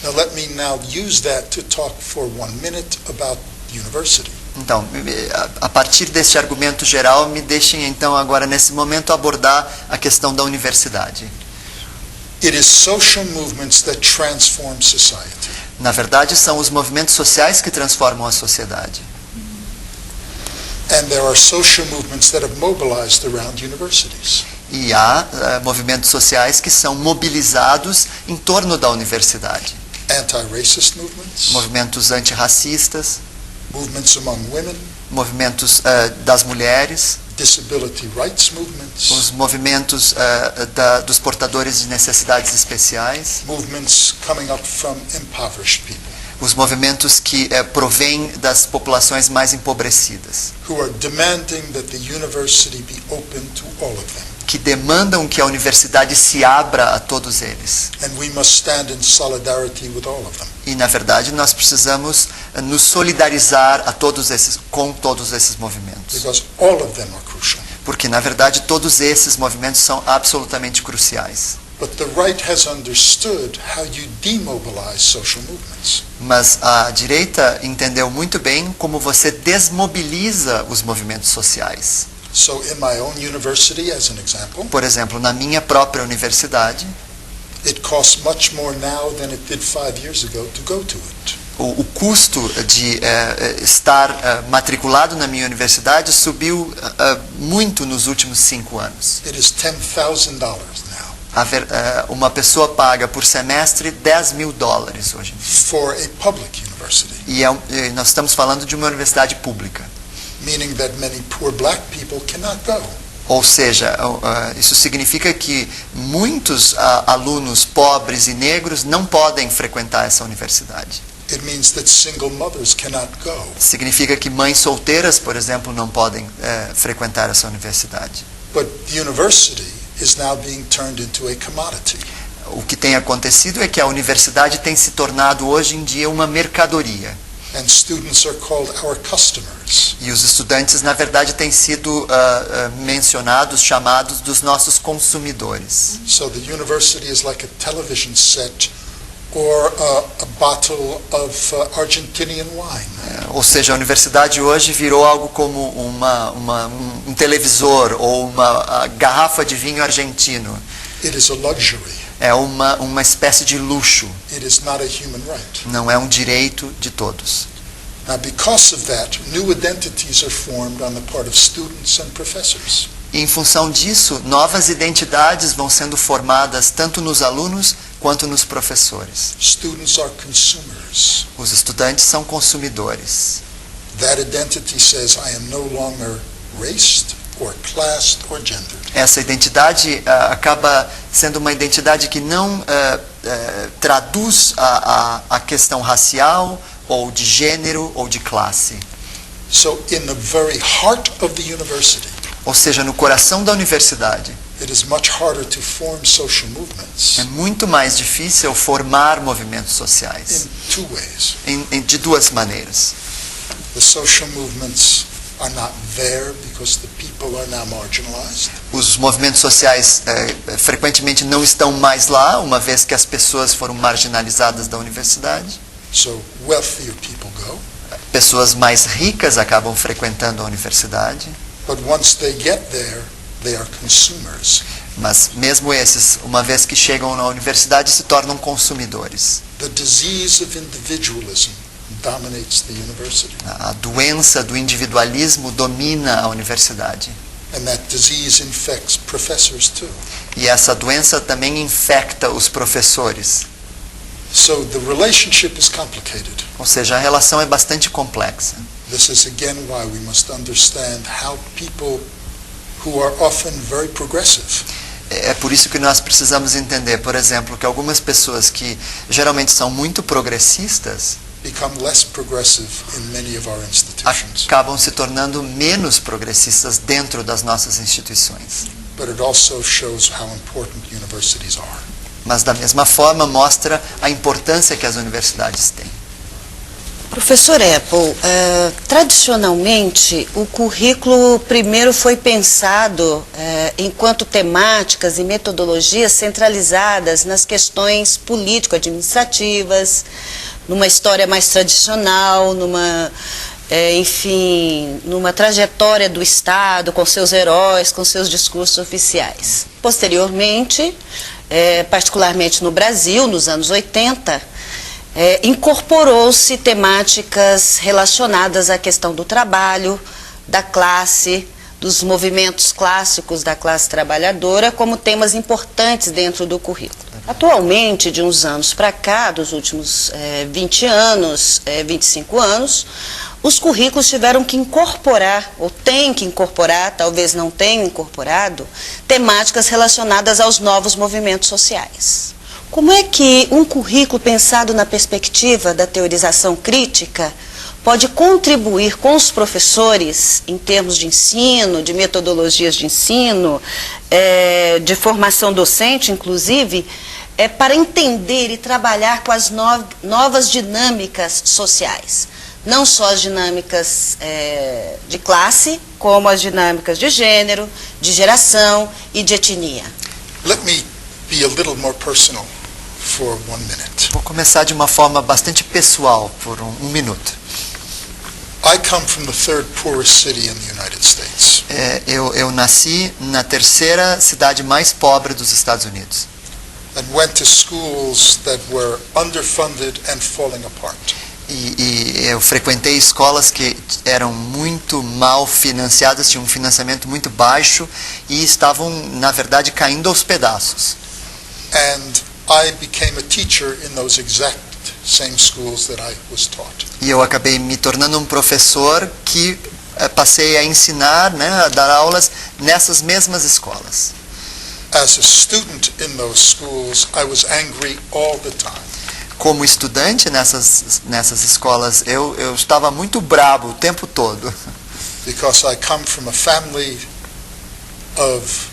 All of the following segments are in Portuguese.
Now let me now use that to talk for 1 minute about university. Então, a partir desse argumento geral, me deixem então agora nesse momento abordar a questão da universidade. It is social movements that transform society. Na verdade, são os movimentos sociais que transformam a sociedade. And there are social movements that have mobilized around universities. E há movimentos sociais que são mobilizados em torno da universidade. Anti-racist movements, Movimentos antirracistas, movements among women, movimentos das mulheres, disability rights movements, os movimentos dos portadores de necessidades especiais, movements coming up from impoverished people os movimentos que provêm das populações mais empobrecidas, who are demanding that the university be open to all of them. que demandam que a universidade se abra a todos eles. And we must stand in solidarity with all of them. E, na verdade, nós precisamos nos solidarizar com todos esses movimentos. Because all of them are crucial. Porque, na verdade, todos esses movimentos são absolutamente cruciais. But the right has understood how you demobilize social movements. Mas a direita entendeu muito bem como você desmobiliza os movimentos sociais. So in my own university, as an example, Por exemplo, na minha própria universidade, it costs much more now than it did 5 years ago to go to it. o custo de estar matriculado na minha universidade subiu muito nos últimos 5 anos. It is $10,000 now Uma pessoa paga por semestre $10.000 hoje em dia. for a public university, E nós estamos falando de uma universidade pública. meaning that many poor black people cannot go. Ou seja, isso significa que muitos alunos pobres e negros não podem frequentar essa universidade. It means that single mothers cannot go. Significa que mães solteiras, por exemplo, não podem frequentar essa universidade. But the university is now being turned into a commodity. O que tem acontecido é que a universidade tem se tornado hoje em dia uma mercadoria. And students are called our customers. E os estudantes, na verdade, têm sido mencionados, chamados dos nossos consumidores. So the university is like a television set or a bottle of Argentinian wine. Ou seja, a universidade hoje virou algo como um televisor ou uma garrafa de vinho argentino. It is a luxury. É uma espécie de luxo, It is not a human right. não é um direito de todos. Now, because of that, new identities are formed on the part of students and professors. E em função disso, novas identidades vão sendo formadas tanto nos alunos quanto nos professores. Students are consumers. Os estudantes são consumidores. That identity says, I am no longer raced or classed or gendered. Essa identidade acaba sendo uma identidade que não traduz a questão racial, ou de gênero, ou de classe. So in the very heart of the university, Ou seja, no coração da universidade, it is much harder to form social movements é muito mais difícil formar movimentos sociais, in 2 ways. de duas maneiras. The social movements are not there because the people are now marginalized. Os movimentos sociais frequentemente não estão mais lá, uma vez que as pessoas foram marginalizadas da universidade. So wealthier people go. Pessoas mais ricas acabam frequentando a universidade, But once they get there, they are consumers. mas mesmo esses, uma vez que chegam na universidade, se tornam consumidores. The disease of individualism dominates the university. A doença do individualismo domina a universidade. And that disease infects professors too. E essa doença também infecta os professores. So the relationship is complicated. Ou seja, a relação é bastante complexa. This is again why we must understand how people who are often very progressive É por isso que nós precisamos entender, por exemplo, que algumas pessoas que geralmente são muito progressistas become less progressive in many of our institutions. acabam se tornando menos progressistas dentro das nossas instituições. But it also shows how important universities are. Mas da mesma forma mostra a importância que as universidades têm. Professor Apple, tradicionalmente o currículo primeiro foi pensado enquanto temáticas e metodologias centralizadas nas questões político-administrativas, numa história mais tradicional, numa trajetória do Estado, com seus heróis, com seus discursos oficiais. Posteriormente, particularmente no Brasil, nos anos 80, incorporou-se temáticas relacionadas à questão do trabalho, da classe, dos movimentos clássicos da classe trabalhadora como temas importantes dentro do currículo. Atualmente, de uns anos para cá, dos últimos 20 anos, 25 anos, os currículos tiveram que incorporar, ou têm que incorporar, talvez não tenham incorporado, temáticas relacionadas aos novos movimentos sociais. Como é que um currículo pensado na perspectiva da teorização crítica pode contribuir com os professores em termos de ensino, de metodologias de ensino, de formação docente, inclusive, para entender e trabalhar com as novas dinâmicas sociais? Não só as dinâmicas de classe, como as dinâmicas de gênero, de geração e de etnia. Let me be a little more personal for 1 minute. Vou começar de uma forma bastante pessoal, por um minuto. I come from the third poorest city in the United States. Eu nasci na terceira cidade mais pobre dos Estados Unidos. And went to schools that were underfunded and falling apart. E eu frequentei escolas que eram muito mal financiadas, tinham um financiamento muito baixo e estavam, na verdade, caindo aos pedaços. And I became a teacher in those exact same schools that I was taught. E eu acabei me tornando um professor que passei a ensinar, a dar aulas nessas mesmas escolas. As a student in those schools, I was angry all the time. Como estudante nessas escolas, eu estava muito bravo o tempo todo. Because I come from a family of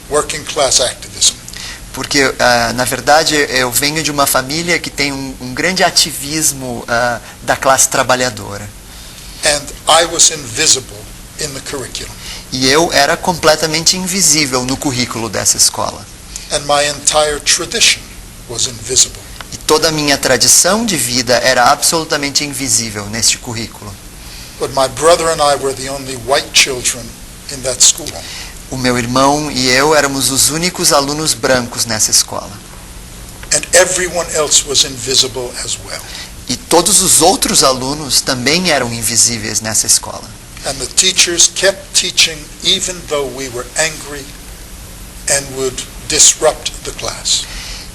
working class activism. Porque, na verdade, eu venho de uma família que tem um grande ativismo da classe trabalhadora. And I was invisible in the curriculum. E eu era completamente invisível no currículo dessa escola. And my entire tradition was invisible. E toda a minha tradição de vida era absolutamente invisível neste currículo. But my brother and I were the only white children in that school. O meu irmão e eu éramos os únicos alunos brancos nessa escola. And everyone else was invisible as well. E todos os outros alunos também eram invisíveis nessa escola. And the teachers kept teaching even though we were angry and would disrupt the class.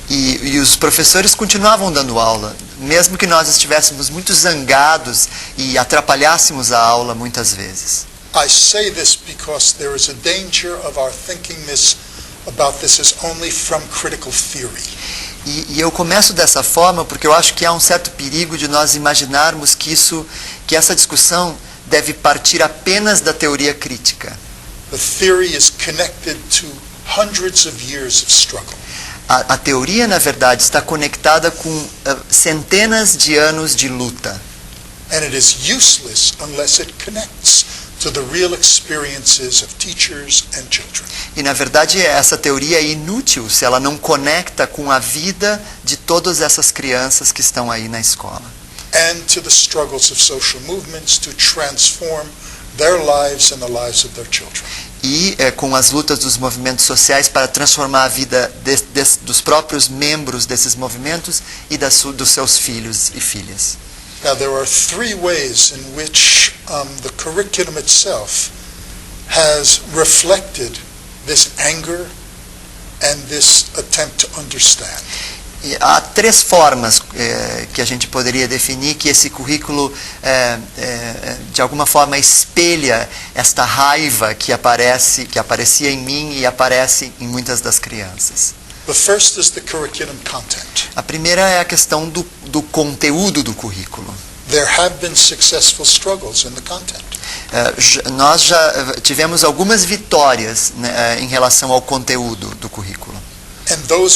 E os professores continuavam dando aula, mesmo que nós estivéssemos muito zangados e atrapalhássemos a aula muitas vezes. I say this because there is a danger of our thinking about this as only from critical theory. E eu começo dessa forma porque eu acho que há um certo perigo de nós imaginarmos que essa discussão deve partir apenas da teoria crítica. The theory is connected to hundreds of years of struggle. A teoria, na verdade, está conectada com centenas de anos de luta. And it is useless unless it connects to the real experiences of teachers and children. E, na verdade, essa teoria é inútil se ela não conecta com a vida de todas essas crianças que estão aí na escola. And to the struggles of social movements to transform their lives and the lives of their children. E com as lutas dos movimentos sociais para transformar a vida dos próprios membros desses movimentos e dos seus filhos e filhas. Now there are 3 ways in which the curriculum itself has reflected this anger and this attempt to understand. E há 3 formas que a gente poderia definir que esse currículo de alguma forma espelha esta raiva que aparecia em mim e aparece em muitas das crianças. The first is the curriculum content. A primeira é a questão do conteúdo do currículo. There have been successful struggles in the content. Nós já tivemos algumas vitórias, né, em relação ao conteúdo do currículo. And those